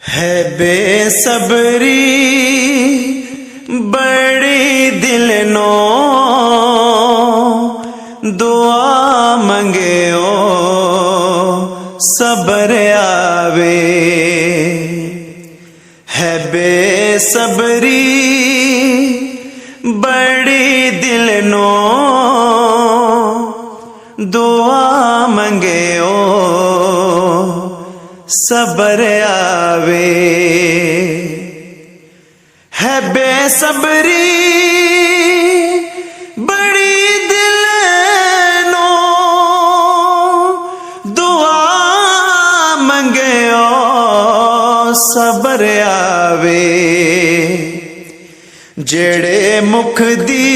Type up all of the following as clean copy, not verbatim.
है बेसब्री बड़ी दिल नो दुआ मंगे ओ सबर आवे। है बेसब्री बड़ी दिल नो दुआ मंगे ओ सबर आवे। है बेसब्री बड़ी दिल नो दुआ मंगे ओ सबर आवे। जेड़े मुख दी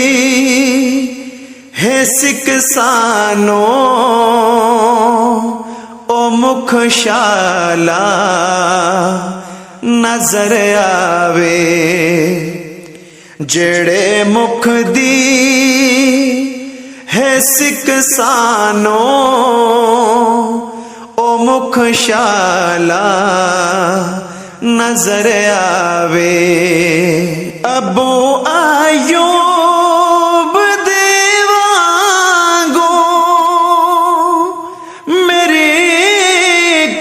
है सिकसानो ओ मुख शाला नजर आवे। जेड़े मुख दी है सिकसानो ओ मुख शाला नजर आवे। अबू आयूब देवांगो मेरे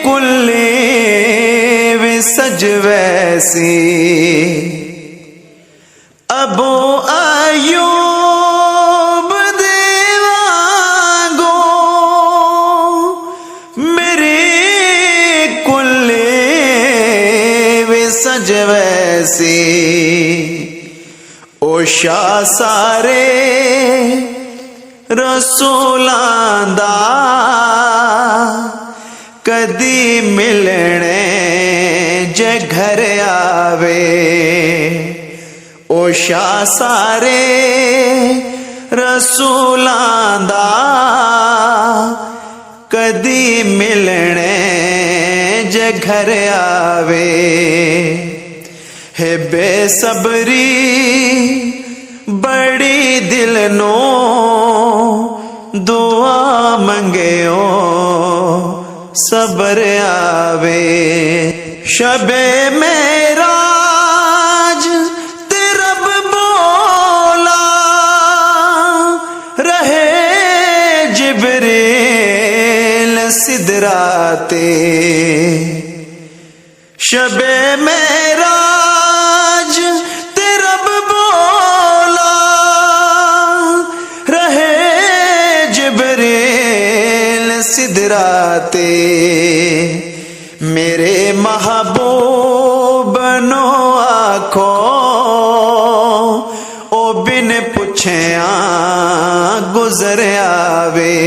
कुल्ले वे सज वैसी। अबू आयूब देवांगो मेरे कुल्ले वे सज वैसी। ओ शाह सारे रसूलां दा कदी मिलने जे घर आवे। ओ शाह सारे रसूलां दा कदी मिलने जे घर आवे। है बेसब्री बड़ी दिल नो दुआ मंगे ओ सबर आवे। शबे मेराज ते रब बोला रहे जिब्रील सिदराते। शबे मेराज ते रब बोला रहे जिब्रील सिदराते। मेरे महबूब नो आखो ओ बिन पुछया गुजर आवे।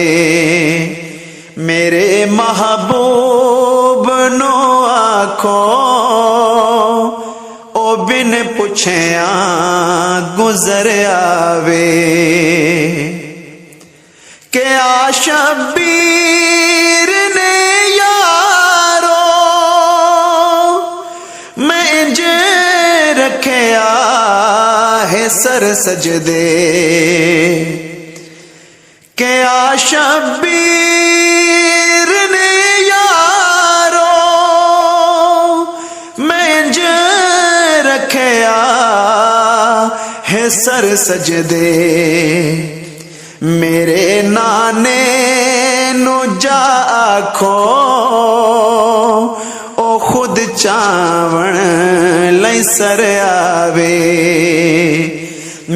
मेरे महबूब नो आखो ओ बिन पुछया गुजर आवे। के शब्बीर ने यारो मैं इंज रखया है सर सजदे। के शब्बीर ने यारो मैं इंज रखया है सर सजदे। मेरे नाने नु जा आखो ओ खुद चावण लई सर आवे।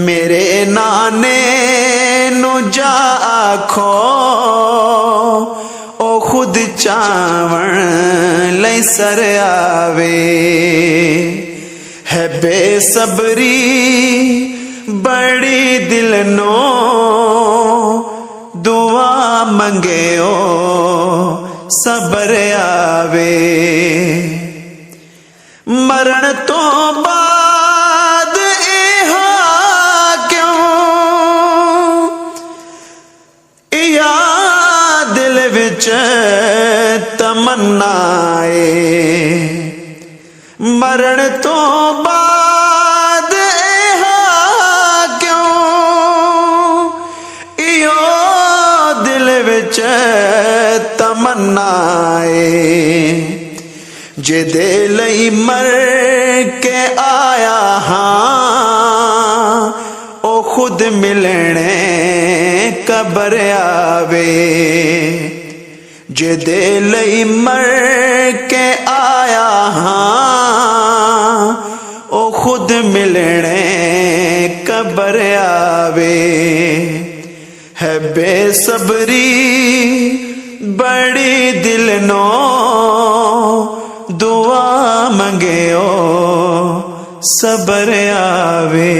मेरे नाने नु जा आखो ओ खुद चावण लई सर आवे। है बेसब्री बड़ी दिल नो दुआ मंगे ओ सबर आवे। मरण तो बाद इहा क्यों या दिल विच तमन्नाए। मरण तो बाद इहा क्यों इहो दिल विच तमन्नाए। जिदे लई मर के आया हाँ ओ खुद मिलने कबर आवे। जिदे लई मर के आया हाँ ओ खुद मिलने कबर आवे। है बेसबरी बड़ी दिल नो दुआ मंगे ओ सबर आवे।